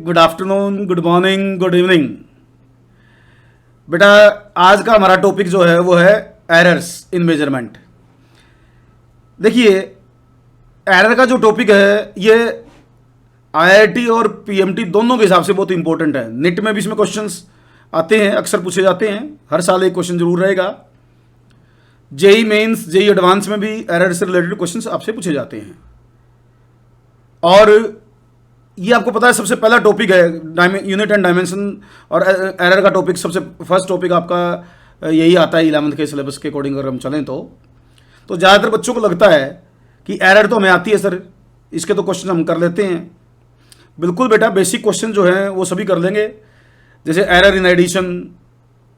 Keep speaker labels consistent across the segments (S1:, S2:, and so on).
S1: Good afternoon, good morning, good evening. बेटा आज का हमारा टॉपिक जो है वो है एरर्स इन मेजरमेंट। देखिए एरर का जो टॉपिक है ये आईआईटी और पीएमटी दोनों के हिसाब से बहुत इंपॉर्टेंट है। निट में भी इसमें क्वेश्चंस आते हैं, अक्सर पूछे जाते हैं, हर साल एक क्वेश्चन जरूर रहेगा। जेई मेंस, जेई एडवांस में भी एरर से रिलेटेड क्वेश्चंस आपसे पूछे जाते हैं। और ये आपको पता है सबसे पहला टॉपिक है यूनिट एंड डायमेंशन, और एरर का टॉपिक सबसे फर्स्ट टॉपिक आपका यही आता है 11th के सिलेबस के अकॉर्डिंग अगर हम चलें तो ज़्यादातर बच्चों को लगता है कि एरर तो हमें आती है सर, इसके तो क्वेश्चन हम कर लेते हैं। बिल्कुल बेटा, बेसिक क्वेश्चन जो हैं वो सभी कर लेंगे, जैसे error in addition,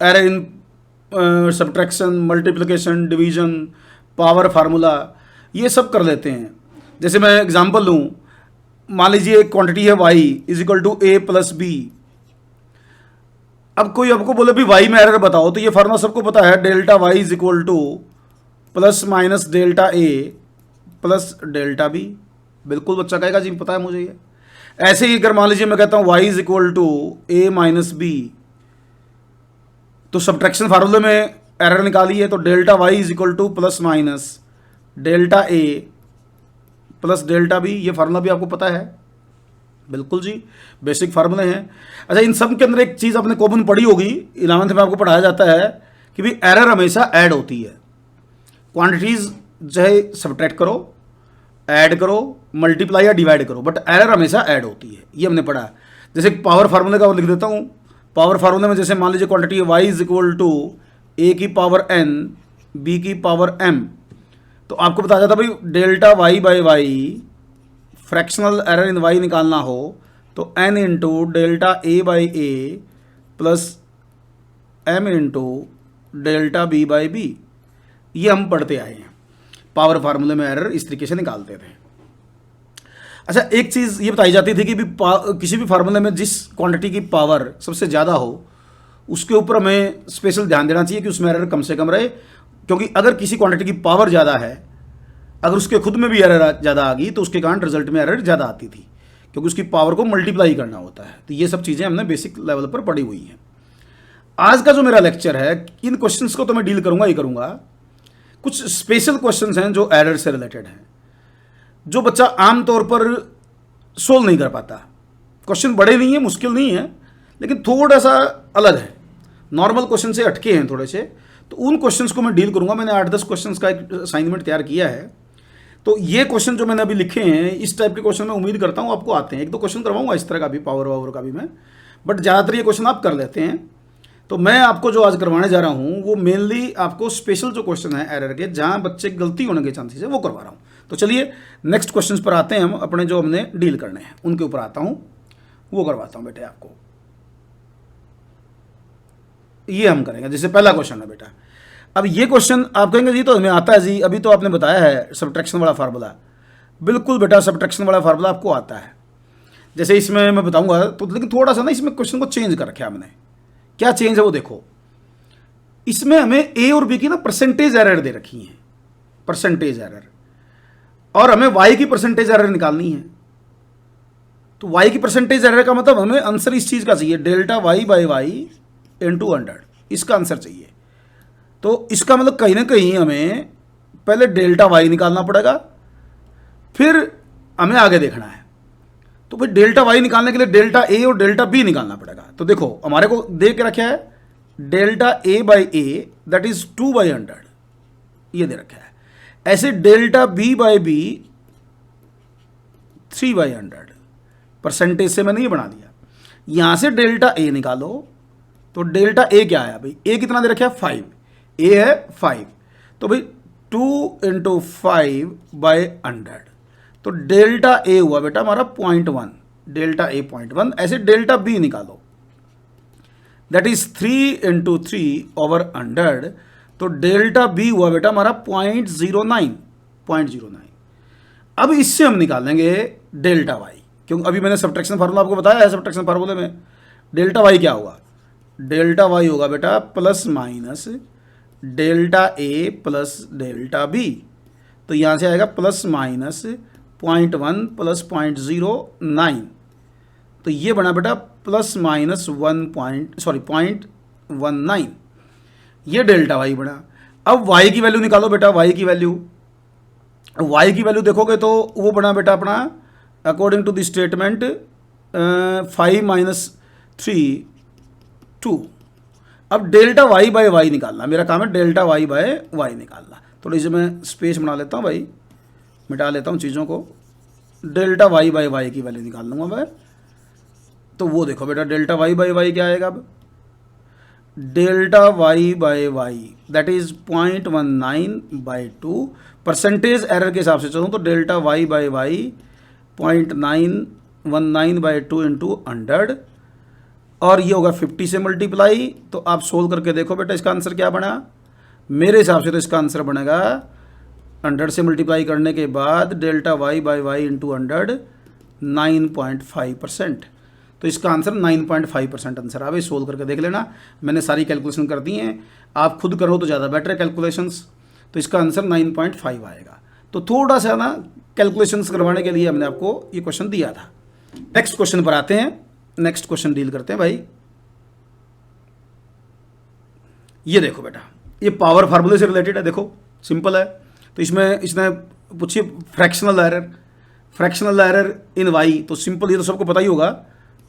S1: error in subtraction, multiplication, division, power formula, ये सब कर लेते हैं। जैसे मैं एग्जांपल लूँ, मान लीजिए एक क्वांटिटी है y is equal to a plus b. अब कोई आपको बोले भी y में एरर बताओ, तो ये फार्मूला सबको पता है, delta y is equal to plus minus delta a plus delta b. बिल्कुल बच्चा कहेगा जी पता है मुझे ये। ऐसे ही अगर मान लीजिए मैं कहता हूं y is equal to a minus b, तो सब्ट्रैक्शन फार्मूले में एरर निकाली है, तो delta y is equal to plus minus delta a plus delta b. ये फार्मूला भी आपको पता है, बिल्कुल जी, बेसिक फार्मूले हैं। अच्छा, इन सब के अंदर एक चीज़ आपने कॉमन पढ़ी होगी, 11th में आपको पढ़ाया जाता है कि भाई एरर हमेशा ऐड होती है। क्वांटिटीज चाहे सब्ट्रैक्ट करो, ऐड करो, मल्टीप्लाई या डिवाइड करो, बट एरर हमेशा ऐड होती है, ये हमने पढ़ा। जैसे पावर फार्मूले का लिख देता हूँ। पावर फार्मूले में जैसे मान लीजिए quantity y is equal to a की पावर n बी की पावर m, तो आपको बताया जाता भाई delta y by y, fractional error in y निकालना हो तो n into delta a by a plus m into delta b by b. ये हम पढ़ते आए हैं, पावर फार्मूले में एरर इस तरीके से निकालते थे। अच्छा, एक चीज़ ये बताई जाती थी कि भी किसी भी फार्मूले में जिस क्वांटिटी की पावर सबसे ज़्यादा हो उसके ऊपर हमें स्पेशल ध्यान देना चाहिए कि उसमें एरर कम से कम रहे, क्योंकि अगर किसी क्वांटिटी की पावर ज़्यादा है, अगर उसके खुद में भी एरर ज़्यादा आ गई तो उसके कारण रिजल्ट में एरर ज़्यादा आती थी, क्योंकि उसकी पावर को मल्टीप्लाई करना होता है। तो ये सब चीज़ें हमने बेसिक लेवल पर पढ़ी हुई हैं। आज का जो मेरा लेक्चर है, इन क्वेश्चंस को तो मैं डील करूँगा ही करूँगा। कुछ स्पेशल क्वेश्चंस हैं जो एरर से रिलेटेड हैं, जो बच्चा आमतौर पर सोल्व नहीं कर पाता। क्वेश्चन बड़े नहीं है, मुश्किल नहीं है, लेकिन थोड़ा सा अलग है, नॉर्मल क्वेश्चन से हटके हैं थोड़े से, तो उन क्वेश्चंस को मैं डील करूंगा। मैंने 8-10 क्वेश्चंस का एक असाइनमेंट तैयार किया है, तो ये क्वेश्चन जो मैंने अभी लिखे हैं, इस टाइप के क्वेश्चन मैं उम्मीद करता हूँ आपको आते हैं। 1-2 क्वेश्चन करवाऊंगा इस तरह का भी, पावर वावर का भी मैं, बट ज़्यादातर ये क्वेश्चन आप कर लेते हैं। तो मैं आपको जो आज करवाने जा रहा हूँ वो मेनली आपको स्पेशल जो क्वेश्चन है एरर के, जहाँ बच्चे गलती होने के चांसेस है, वो करवा रहा हूँ। तो चलिए नेक्स्ट क्वेश्चंस पर आते हैं, हम अपने जो हमने डील करने हैं उनके ऊपर आता हूँ, वो करवाता हूँ बेटे आपको। ये हम करेंगे। जैसे पहला क्वेश्चन है बेटा, अब ये क्वेश्चन आप कहेंगे जी तो हमें आता है जी, अभी तो आपने बताया है सब्ट्रैक्शन वाला फार्मूला। बिल्कुल बेटा, सब्ट्रैक्शन वाला फार्मूला आपको आता है। जैसे इसमें मैं बताऊंगा तो, लेकिन थोड़ा सा ना इसमें क्वेश्चन को चेंज कर रखा है हमने। क्या चेंज है वो देखो, इसमें हमें ए और बी की ना परसेंटेज एरर दे रखी है, परसेंटेज एरर, और हमें y की परसेंटेज एरर निकालनी है। तो y की परसेंटेज एरर का मतलब हमें आंसर इस चीज का चाहिए, delta y by y into 100, इसका आंसर चाहिए। तो इसका मतलब कहीं ना कहीं हमें पहले डेल्टा y निकालना पड़ेगा, फिर हमें आगे देखना है। तो भाई डेल्टा y निकालने के लिए डेल्टा a और डेल्टा b निकालना पड़ेगा। तो देखो हमारे को दे के रखा है delta a by a that is 2/100, ये दे रखा है। ऐसे delta b by b 3/100, percentage से मैंने ये बना दिया। यहां से डेल्टा a निकालो, तो डेल्टा a क्या आया भाई, a कितना दे रखा है 5, a है 5, तो भाई 2 इंटू 5/100, तो डेल्टा a हुआ बेटा हमारा 0.1, डेल्टा a 0.1। ऐसे डेल्टा b निकालो, दैट इज 3 इंटू 3/100, तो डेल्टा b हुआ बेटा हमारा 0.09। अब इससे हम निकालेंगे डेल्टा y, क्योंकि अभी मैंने सब्ट्रैक्शन फार्मूला आपको बताया है। सब्ट्रैक्शन फार्मूले में डेल्टा y क्या होगा, डेल्टा y होगा बेटा plus minus delta a plus delta b। तो यहाँ से आएगा प्लस माइनस 0.1 प्लस 0.09, तो ये बना बेटा +-0.19, ये डेल्टा वाई बना। अब वाई की वैल्यू निकालो बेटा, वाई की वैल्यू देखोगे तो वो बना बेटा अपना अकॉर्डिंग टू द स्टेटमेंट 5 - 3 2। अब डेल्टा वाई बाय वाई निकालना, मेरा काम है डेल्टा वाई बाय वाई निकालना। थोड़ी सी मैं स्पेस बना लेता हूँ भाई, मिटा लेता हूँ चीज़ों को। डेल्टा वाई बाय वाई की वैल्यू निकाल लूँगा मैं। तो वो देखो बेटा डेल्टा वाई बाय वाई क्या आएगा। अब delta y by y that is 0.19/2। Percentage error के हिसाब से चलूँ तो delta y by y 0.919/2 into 100, और ये होगा 50 से मल्टीप्लाई। तो आप सोल्व करके देखो बेटा इसका आंसर क्या बना। मेरे हिसाब से तो इसका आंसर बनेगा 100 से मल्टीप्लाई करने के बाद delta y by y into 100 9.5%। तो इसका आंसर 9.5% आंसर आवे। सोल्व करके देख लेना, मैंने सारी कैलकुलेशन कर दी हैं, आप खुद करो तो ज़्यादा बेटर है कैलकुलेशंस। तो इसका आंसर 9.5 आएगा। तो थोड़ा सा ना कैलकुलेशंस करवाने के लिए हमने आपको ये क्वेश्चन दिया था। नेक्स्ट क्वेश्चन पर आते हैं, नेक्स्ट क्वेश्चन डील करते हैं भाई। ये देखो बेटा, ये पावर फार्मूले से रिलेटेड है, देखो सिंपल है। तो इसमें इसने पूछिए फ्रैक्शनल एरर इन वाई। तो सिंपल, ये तो सबको पता ही होगा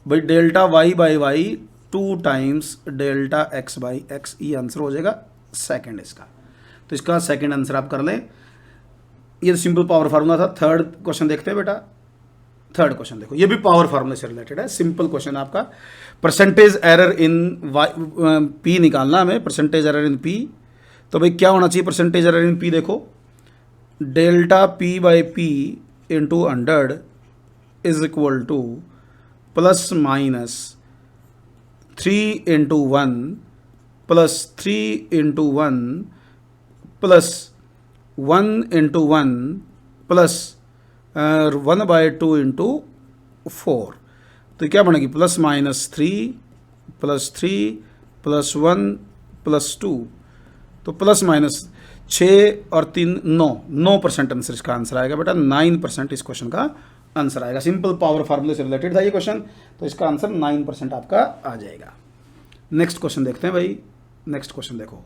S1: भाई, delta y by y 2 times delta x by x, ये आंसर हो जाएगा सेकंड इसका। तो इसका सेकंड आंसर आप कर लें। ये तो सिंपल पावर फार्मूला था। थर्ड क्वेश्चन देखते हैं बेटा। थर्ड क्वेश्चन देखो, ये भी पावर फार्मूले से रिलेटेड है, सिंपल क्वेश्चन आपका। परसेंटेज एरर इन पी निकालना हमें, परसेंटेज एरर इन पी। तो भाई क्या होना चाहिए परसेंटेज एरर इन पी, देखो delta p by p into 100 is equal to +-3 into 1 +3 into 1 +1 into 1 +1/2 into 4। तो क्या बनेगी +-3 +3 +1 +2। तो +-6 और 3 9% आंसर इसका आंसर आएगा बेटा। 9% इस क्वेश्चन का आंसर आएगा। सिंपल पावर फार्मूले से रिलेटेड था ये क्वेश्चन, तो इसका आंसर 9% आपका आ जाएगा। नेक्स्ट क्वेश्चन देखते हैं भाई। नेक्स्ट क्वेश्चन देखो,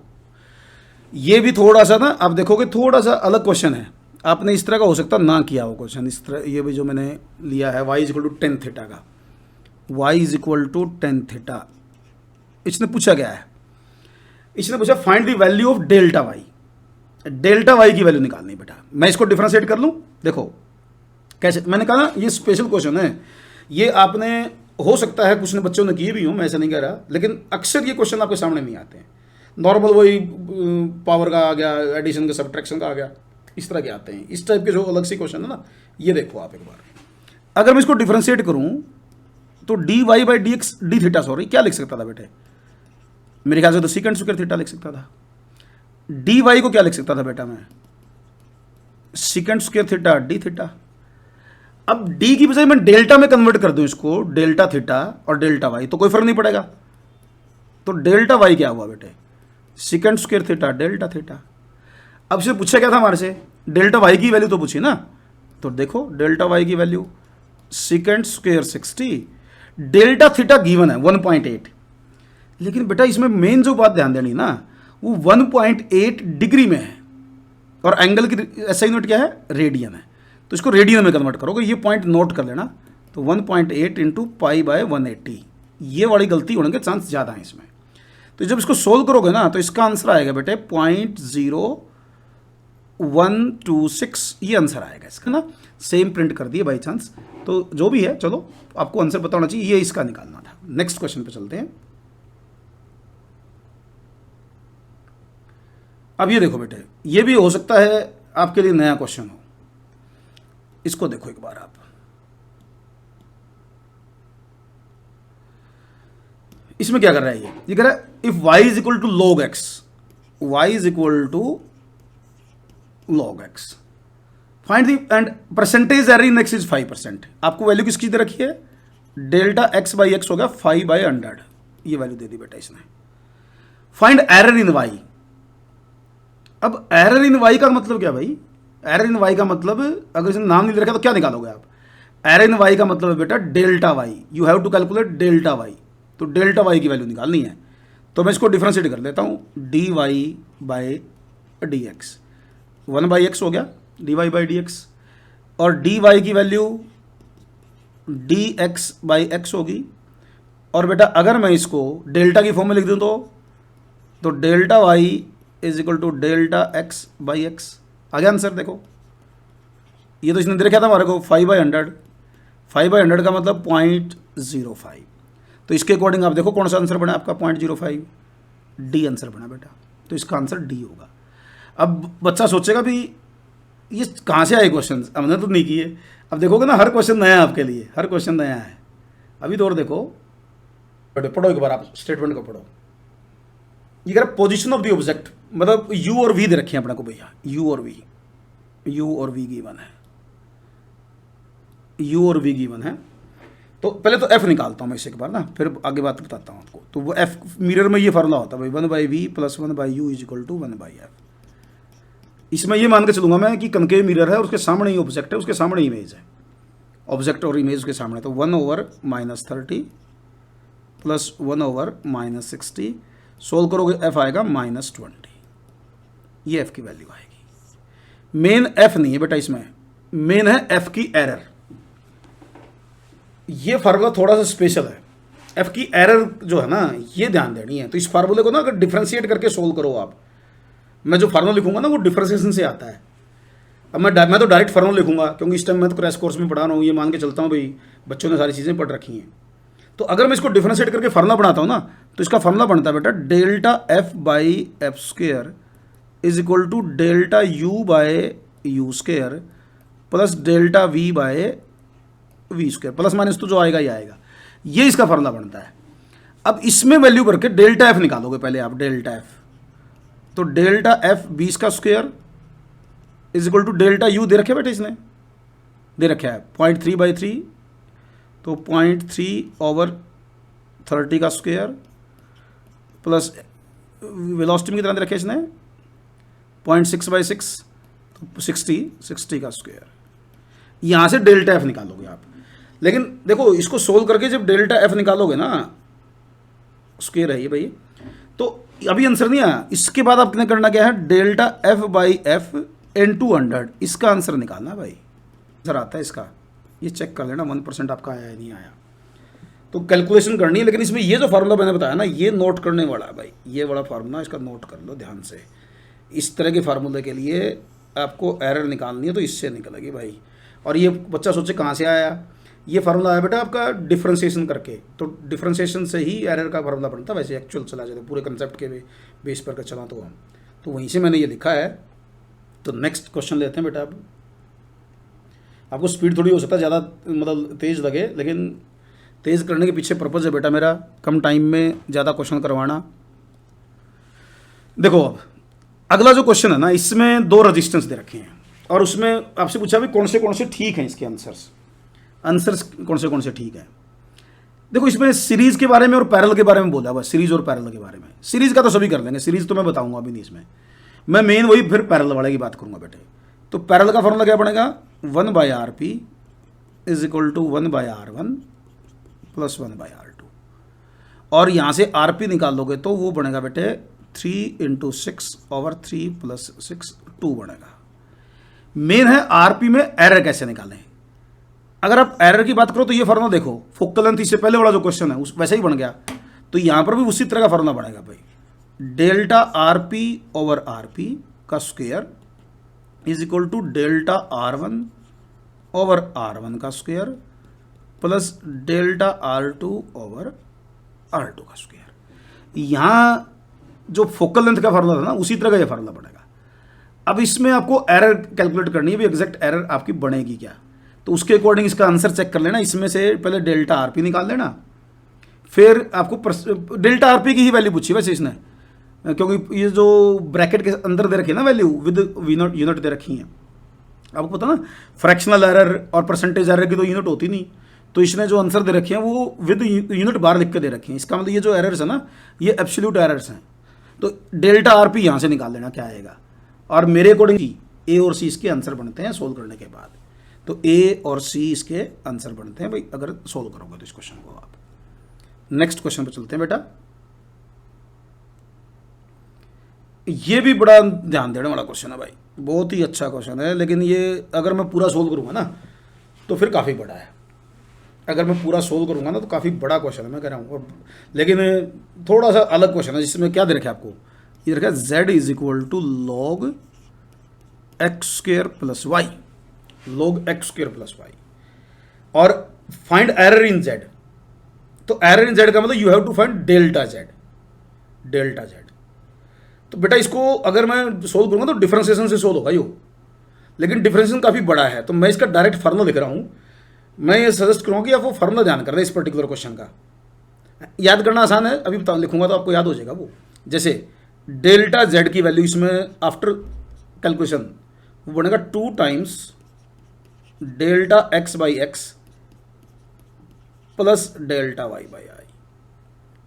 S1: ये भी थोड़ा सा ना आप देखोगे थोड़ा सा अलग क्वेश्चन है। आपने इस तरह का हो सकता ना किया हो क्वेश्चन इस तरह। ये भी जो मैंने लिया है y = tan θ का, y = tan θ। इसने पूछा क्या है, इसने पूछा find the value of delta y. Delta y की वैल्यू निकालनी बेटा। मैं इसको डिफरेंशिएट कर लूँ, देखो कैसे। मैंने कहा ना ये स्पेशल क्वेश्चन है, ये आपने हो सकता है कुछ ने बच्चों ने किए भी हों, मैं ऐसा नहीं कह रहा, लेकिन अक्सर ये क्वेश्चन आपके सामने नहीं आते हैं। नॉर्मल वही पावर का आ गया, एडिशन का, सब्ट्रैक्शन का आ गया, इस तरह के आते हैं। इस टाइप के जो अलग से क्वेश्चन है ना, ये देखो आप एक बार। अगर मैं इसको डिफरेंशिएट करूं तो dy/dx क्या लिख सकता था बेटे, मेरे ख्याल से तो सेकंड स्क्वायर थीटा लिख सकता था। dy को क्या लिख सकता था बेटा मैं, second square theta D theta. अब d की बजाय मैं डेल्टा में कन्वर्ट कर दूं इसको, डेल्टा थीटा और डेल्टा वाई, तो कोई फर्क नहीं पड़ेगा। तो डेल्टा वाई क्या हुआ बेटे, second square theta delta theta. अब इसे पूछा क्या था हमारे से, डेल्टा वाई की वैल्यू तो पूछी ना। तो देखो डेल्टा वाई की value second square 60, delta theta given है 1.8। लेकिन बेटा इसमें मेन जो बात ध्यान देनी ना, वो 1.8 डिग्री में है और एंगल की एसआई यूनिट क्या है, रेडियन है। तो इसको रेडियन में कन्वर्ट करोगे, ये पॉइंट नोट कर लेना। तो 1.8 इंटू π/180, ये वाली गलती होने के चांस ज़्यादा हैं इसमें। तो जब इसको सोल्व करोगे ना, तो इसका आंसर आएगा बेटे 0.0126, ये आंसर आएगा इसका ना। सेम प्रिंट कर दिए बाई चांस, तो जो भी है चलो आपको आंसर पता होना चाहिए, ये इसका निकालना था। नेक्स्ट क्वेश्चन पे चलते हैं। अब ये देखो बेटे, ये भी हो सकता है आपके लिए नया क्वेश्चन हो। इसको देखो एक बार आप, इसमें क्या कर रहा है ये कह रहा है if y is equal to log x, y is equal to log x, find the and percentage error in x is 5%। आपको वैल्यू किसकी दे रखी है, डेल्टा x बाई एक्स हो गया 5/100, ये वैल्यू दे दी बेटा इसने। Find error in y। अब एरर इन y का मतलब क्या भाई, एरर इन y का मतलब अगर इसने नाम नहीं रखा तो क्या निकालोगे आप, एरर इन वाई का मतलब है बेटा delta y, you have to calculate delta y, तो डेल्टा वाई की वैल्यू निकालनी है। तो मैं इसको डिफ्रेंशिएट कर लेता हूँ, d y by d x, 1/x हो गया d y by d x, और डी वाई की value d x by x होगी। और बेटा अगर मैं इसको डेल्टा की फॉर्म में लिख दूँ तो delta y is equal to delta x by x. आ गया आंसर। देखो ये तो इसने दे रखा था हमारे को 5/100, 5/100 का मतलब 0.05, तो इसके अकॉर्डिंग आप देखो कौन सा आंसर बना आपका 0.05, डी आंसर बना बेटा, तो इसका आंसर डी होगा। अब बच्चा सोचेगा भी ये कहाँ से आए क्वेश्चन, हमने तो नहीं किए। अब देखोगे ना हर क्वेश्चन नया है आपके लिए, हर क्वेश्चन नया है। अभी तो और देखो, पढ़ो एक बार आप स्टेटमेंट को पढ़ो। ये कह पोजीशन ऑफ द ऑब्जेक्ट, मतलब यू और वी दे रखे हैं अपने को भैया, यू और वी गिवन है, यू और वी गिवन है। तो पहले तो एफ निकालता हूँ मैं इसे एक बार ना, फिर आगे बात बताता हूँ आपको। तो वो एफ मिरर में ये फार्मूला होता है भाई 1/v + 1/u is equal to 1/f। इसमें ये मान के चलूंगा मैं कि कनकेव मिरर है, उसके सामने ही ऑब्जेक्ट है, उसके सामने इमेज है, ऑब्जेक्ट और इमेज के सामने। तो 1/-30 + 1/-60, सोल्व करोगे एफ आएगा -20, ये एफ की वैल्यू आएगी। मेन एफ नहीं है बेटा इसमें, मेन है एफ की एरर। ये फार्मूला थोड़ा सा स्पेशल है, एफ की एरर जो है ना ये ध्यान देनी है। तो इस फार्मूले को ना अगर डिफ्रेंशिएट करके सोल्व करो आप, मैं जो फार्मूला लिखूंगा ना वो डिफ्रेंशिएशन से आता है। अब मैं तो डायरेक्ट फार्मूला लिखूंगा क्योंकि इस टाइम मैं तो क्रैश कोर्स में पढ़ा रहा हूँ, ये मान के चलता हूँ भाई बच्चों ने सारी चीज़ें पढ़ रखी हैं। तो अगर मैं इसको डिफ्रेंशिएट करके फार्मूला बनाता हूँ ना, तो इसका फार्मूला बनता है बेटा delta f by f square is equal to delta u by u square plus delta v by v square, plus minus तो जो आएगा ही आएगा। ये इसका फार्मूला बनता है। अब इसमें वैल्यू करके डेल्टा एफ निकालोगे पहले आप, डेल्टा एफ, तो डेल्टा एफ 20 का square is equal to delta u दे रखे बेटे, इसने दे रखा है 0.3/3, तो 0.3/30 का स्क्वायर प्लस वेलोसिटी में कितना दे रखे इसने 0.6/6, तो 60 का स्क्वायर। यहां से डेल्टा एफ निकालोगे आप। लेकिन देखो इसको सोल्व करके जब डेल्टा एफ निकालोगे ना, स्क्वायर है ये भाई, तो अभी आंसर नहीं आया। इसके बाद आपने करना क्या है, डेल्टा एफ बाई एफ × 100, इसका आंसर निकालना भाई। आंसर आता है इसका, ये चेक कर लेना 1% आपका आया है नहीं आया, तो कैलकुलेशन करनी है। लेकिन इसमें ये जो फार्मूला मैंने बताया ना, ये नोट करने वाला है भाई, ये वाला फार्मूला इसका नोट कर लो ध्यान से। इस तरह के फार्मूले के लिए आपको एरर निकालनी है तो इससे निकलेगी भाई। और ये बच्चा सोचे कहाँ से आया, ये फार्मूला आया बेटा आपका डिफ्रेंशिएशन करके, तो डिफ्रेंशिएशन से ही एरर का फार्मूला बनता है। वैसे एक्चुअल चला जाए तो पूरे कंसेप्ट के बेस पर का चला तो वहीं से मैंने ये लिखा है। तो नेक्स्ट क्वेश्चन लेते हैं बेटा। अब आपको स्पीड थोड़ी हो सकता है ज़्यादा मतलब तेज़ लगे, लेकिन तेज़ करने के पीछे पर्पज़ है बेटा मेरा कम टाइम में ज़्यादा क्वेश्चन करवाना। देखो अब अगला जो क्वेश्चन है ना, इसमें 2 रेजिस्टेंस दे रखे हैं और उसमें आपसे पूछा भी कौन से ठीक हैं इसके आंसर्स कौन से ठीक है। देखो इसमें सीरीज के बारे में और पैरेलल के बारे में बोला हुआ, सीरीज और पैरेलल के बारे में। सीरीज का तो सभी कर लेंगे, सीरीज तो मैं बताऊंगा अभी नहीं, इसमें मैं मेन वही फिर पैरेलल वाले की बात करूंगा बेटे। तो पैरेलल का फॉर्मूला क्या बनेगा, 1/RP is equal to 1/R1 plus 1/R2, और यहां से RP निकाल लोगे तो वो बनेगा बेटे 3 × 6/3 + 6 2 बनेगा। मेन है RP में एरर कैसे निकालें। अगर आप एरर की बात करो तो ये फार्मूला देखो, फोकल लेंथ इससे पहले वाला जो क्वेश्चन है उस वैसे ही बन गया, तो यहां पर भी उसी तरह का फार्मूला बनेगा भाई, डेल्टा RP/RP का square is equal to delta R1/R1 का स्क्वायर प्लस डेल्टा R2/R2 का स्क्वायर। यहां जो फोकल लेंथ का फार्मूला था ना, उसी तरह का ये फार्मूला बनेगा। अब इसमें आपको एरर कैलकुलेट करनी है भी, एग्जैक्ट एरर आपकी बनेगी क्या, तो उसके अकॉर्डिंग इसका आंसर चेक कर लेना। इसमें से पहले डेल्टा RP निकाल लेना, फिर आपको डेल्टा RP की ही वैल्यू पूछी वैसे इसने, क्योंकि ये जो ब्रैकेट के अंदर दे रखी है ना वैल्यू विद यूनिट दे रखी है। आपको पता ना फ्रैक्शनल एरर और परसेंटेज एरर की तो यूनिट होती नहीं, तो इसने जो आंसर दे रखे हैं वो विद यूनिट बाहर लिख के दे रखे हैं। इसका मतलब ये जो एरर्स है ना, ये एब्सोल्यूट एरर्स हैं। तो डेल्टा RP यहाँ से निकाल लेना क्या आएगा, और मेरे अकॉर्डिंग A और C इसके आंसर बनते हैं सोल्व करने के बाद। तो ए और सी इसके आंसर बनते हैं भाई, अगर सोल्व करोगे तो इस क्वेश्चन को आप। नेक्स्ट क्वेश्चन पे चलते हैं बेटा। ये भी बड़ा ध्यान देने वाला क्वेश्चन है भाई, बहुत ही अच्छा क्वेश्चन है, लेकिन ये अगर मैं पूरा सोल्व करूंगा ना तो फिर काफ़ी बड़ा है। अगर मैं पूरा सोल्व करूंगा ना तो काफ़ी बड़ा क्वेश्चन है, मैं कह रहा हूँ। और लेकिन थोड़ा सा अलग क्वेश्चन है, जिसमें क्या दे रखा है आपको, ये रखा है z is equal to log x square plus y, log x square plus y, और फाइंड एरर इन z। तो एरर इन z का मतलब you have to find delta z, delta z। तो बेटा इसको अगर मैं सोल्व करूंगा तो डिफरेंशिएशन से सोल्व होगा यो, लेकिन डिफरेंशिएशन काफ़ी बड़ा है, तो मैं इसका डायरेक्ट फार्मूला लिख रहा हूँ। मैं ये सजेस्ट करूँगा कि आप वो फार्मूला ध्यान कर रहे हैं इस पर्टिकुलर क्वेश्चन का। याद करना आसान है, अभी बता लिखूंगा तो आपको याद हो जाएगा वो। जैसे डेल्टा z की वैल्यू इसमें आफ्टर कैलकुलेशन वो बनेगा 2 times delta x by x plus delta y by I,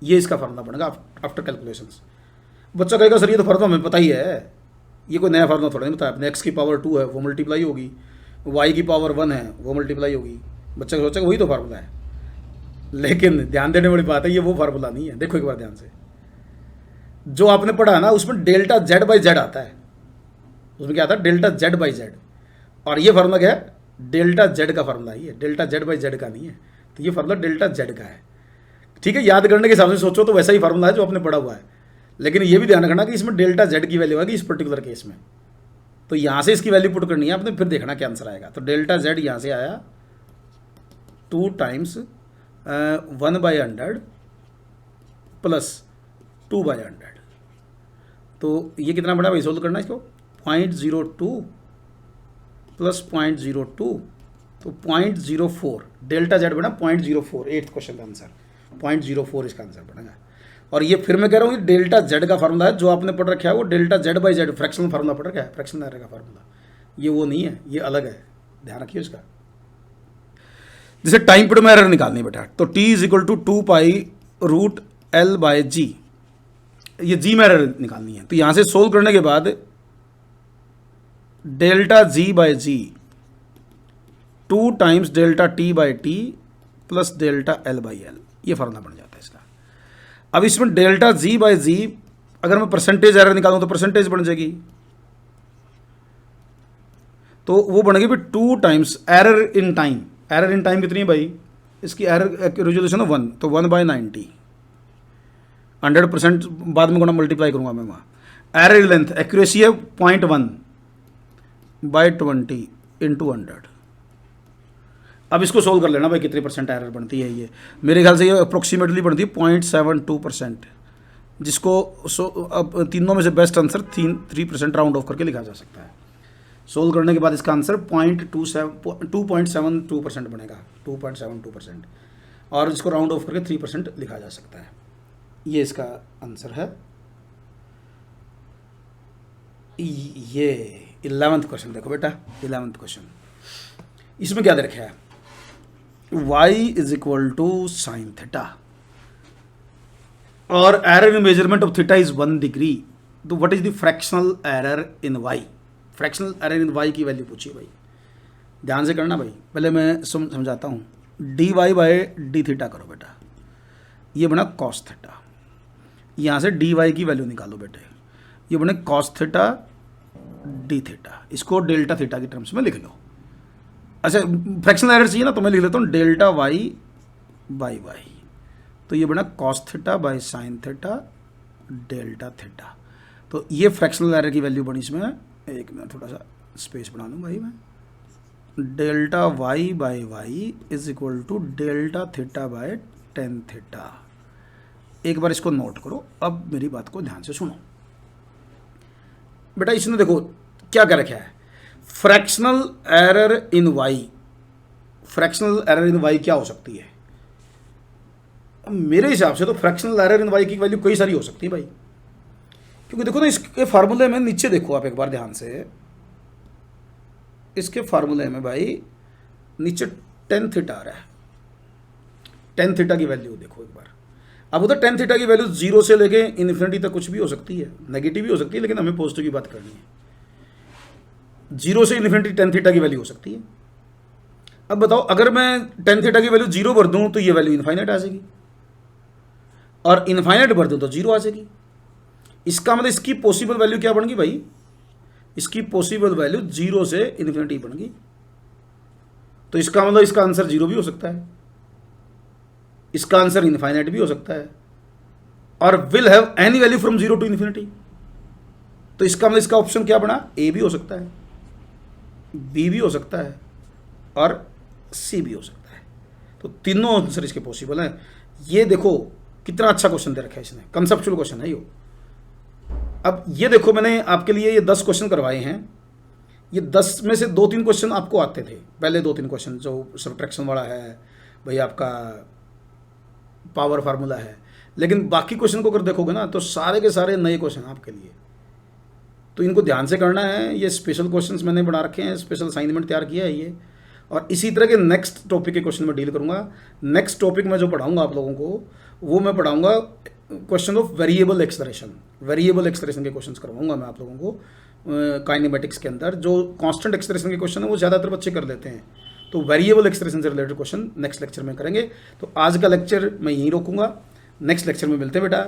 S1: ये इसका फार्मूला बनेगा आफ्टर कैलकुलेशंस। बच्चा कहेगा सर ये तो फार्मूला हमें पता ही है, ये कोई नया फार्मूला थोड़ा नहीं बताया आपने। x की पावर 2 है वो मल्टीप्लाई होगी, y की पावर 1 है वो मल्टीप्लाई होगी। बच्चा सोचेगा वही तो फार्मूला है, लेकिन ध्यान देने वाली बात है ये वो फार्मूला नहीं है। देखो एक बार ध्यान से, जो आपने पढ़ा ना उसमें डेल्टा z बाई जेड आता है, उसमें क्या आता है डेल्टा z बाई जेड, और ये फार्मूला क्या है डेल्टा z का फार्मूला ही है, डेल्टा z बाई जेड का नहीं है। तो ये फार्मूला डेल्टा z का है, ठीक है। याद करने के हिसाब से सोचो तो वैसा ही फार्मूला है जो आपने पढ़ा हुआ है, लेकिन ये भी ध्यान रखना कि इसमें डेल्टा z की वैल्यू आएगी इस पर्टिकुलर केस में। तो यहाँ से इसकी वैल्यू पुट करनी है आपने, फिर देखना क्या आंसर आएगा। तो डेल्टा z यहाँ से आया 2 टाइम्स 1/100 प्लस 2/100। तो ये कितना बड़ा भाई सोल्व करना है इसको, 0.02 प्लस 0.02, तो 0.04 डेल्टा z बना 0.04, 8th क्वेश्चन का आंसर 0.04 इसका आंसर बनेगा। और ये फिर मैं कह रहा हूँ ये डेल्टा z का फार्मूला है, जो आपने पढ़ रखा है वो delta z by Z fractional formula पढ़ रखा है, फ्रैक्शनल एरर का फार्मूला, ये वो नहीं है, ये अलग है, ध्यान रखिए इसका। जैसे टाइम पीरियड में एरर निकालनी बेटा, तो t is equal to 2 pi root l by g, ये जी में एरर निकालनी है। तो यहां से सोल्व करने के बाद delta g by g 2 times delta t by t plus delta l by l, ये फार्मूला बन जाता है इसका। अब इसमें डेल्टा जी बाई जी अगर मैं परसेंटेज एरर निकालूं तो परसेंटेज बन जाएगी, तो वो बनेगी भी 2 times error in time. Error in time कितनी है भाई, इसकी एरर रेजोल्यूशन है 1, तो 1/90, 100% बाद में गुणा मल्टीप्लाई करूंगा मैं वहाँ। एरर लेंथ एक्यूरेसी है 0.1/20 इंटू 100। अब इसको सोल्व कर लेना भाई कितनी परसेंट एरर बनती है। ये मेरे ख्याल से ये अप्रोक्सीमेटली बनती है 0.72%, जिसको अब तीनों में से बेस्ट आंसर 3% राउंड ऑफ करके लिखा जा सकता है। सोल्व करने के बाद इसका आंसर 2.72% बनेगा, 2.72%, और इसको राउंड ऑफ करके 3% लिखा जा सकता है। ये इसका आंसर है। ये 11th क्वेश्चन देखो बेटा, 11th क्वेश्चन, इसमें क्या दे रखा है, y is equal to sine theta और error in measurement of theta is 1 degree. तो what is the fractional error in y, fractional error in y की वैल्यू पूछिए भाई, ध्यान से करना भाई। पहले मैं समझाता हूँ, dy बाई डी थीटा करो बेटा, ये बना कॉस थीटा, यहाँ से dy की वैल्यू निकालो बेटे, ये बने कॉस थीटा डी थीटा, इसको डेल्टा थीटा की टर्म्स में लिख लो। अच्छा फ्रैक्शनल एरर चाहिए ना, तो मैं लिख लेता हूँ डेल्टा y बाई y, तो ये बना cos theta by sine theta delta theta. तो ये फ्रैक्शनल एरर की वैल्यू बनी इसमें, एक मिनट थोड़ा सा स्पेस बना लूँ भाई मैं, delta y by y is equal to delta theta by tan theta. एक बार इसको नोट करो, अब मेरी बात को ध्यान से सुनो बेटा। इसने देखो क्या कर रखा है, fractional error in y, fractional error in y क्या हो सकती है, मेरे हिसाब से तो फ्रैक्शनल एरर इन y की वैल्यू कई सारी हो सकती है भाई, क्योंकि देखो ना इसके फार्मूले में नीचे देखो आप एक बार ध्यान से, इसके फार्मूले में भाई नीचे टेन थीटा आ रहा है, टेन थीटा की वैल्यू देखो एक बार। अब उधर टेन थीटा की वैल्यू 0 से लेके इन्फिनिटी तक कुछ भी हो सकती है, नेगेटिव भी हो सकती है, लेकिन हमें पॉजिटिव की बात करनी है। 0 से इन्फिनिटी टेन थीटा की वैल्यू हो सकती है, अब बताओ, अगर मैं टेन थीटा की वैल्यू 0 भर दूं तो ये वैल्यू इनफाइनाइट आ जाएगी, और इनफाइनाइट भर दूं तो 0 आ जाएगी। इसका मतलब इसकी पॉसिबल वैल्यू क्या बन गई भाई, इसकी पॉसिबल वैल्यू 0 से इन्फिनिटी बन गई। तो इसका मतलब इसका आंसर 0 भी हो सकता है, इसका आंसर इनफाइनाइट भी हो सकता है, और will have any value from 0 to infinity. तो इसका मतलब इसका ऑप्शन क्या बना, ए भी हो सकता है, बी भी हो सकता है, और सी भी हो सकता है। तो तीनों आंसर इसके पॉसिबल हैं। ये देखो कितना अच्छा क्वेश्चन दे रखा है इसने, कंसेप्चुअल क्वेश्चन है ये। अब ये देखो, मैंने आपके लिए ये 10 क्वेश्चन करवाए हैं। ये 10 में से 2-3 क्वेश्चन आपको आते थे, पहले 2-3 क्वेश्चन जो सब्ट्रैक्शन वाला है भाई, आपका पावर फार्मूला है, लेकिन बाकी क्वेश्चन को अगर देखोगे ना तो सारे के सारे नए क्वेश्चन आपके लिए। तो इनको ध्यान से करना है। ये स्पेशल क्वेश्चंस मैंने बना रखे हैं, स्पेशल असाइनमेंट तैयार किया है ये, और इसी तरह के नेक्स्ट टॉपिक के क्वेश्चन में डील करूंगा। नेक्स्ट टॉपिक में जो पढ़ाऊंगा आप लोगों को, वो मैं पढ़ाऊंगा question of variable acceleration. Variable acceleration के क्वेश्चंस करवाऊंगा मैं आप लोगों को काइनेमेटिक्स के अंदर। जो कांस्टेंट एक्सलेरेशन के क्वेश्चन है वो ज़्यादातर बच्चे कर लेते हैं, तो वेरिएबल एक्सलेरेशन से रिलेटेड क्वेश्चन नेक्स्ट लेक्चर में करेंगे। तो आज का लेक्चर मैं यहीं रोकूंगा, नेक्स्ट लेक्चर में मिलते हैं बेटा।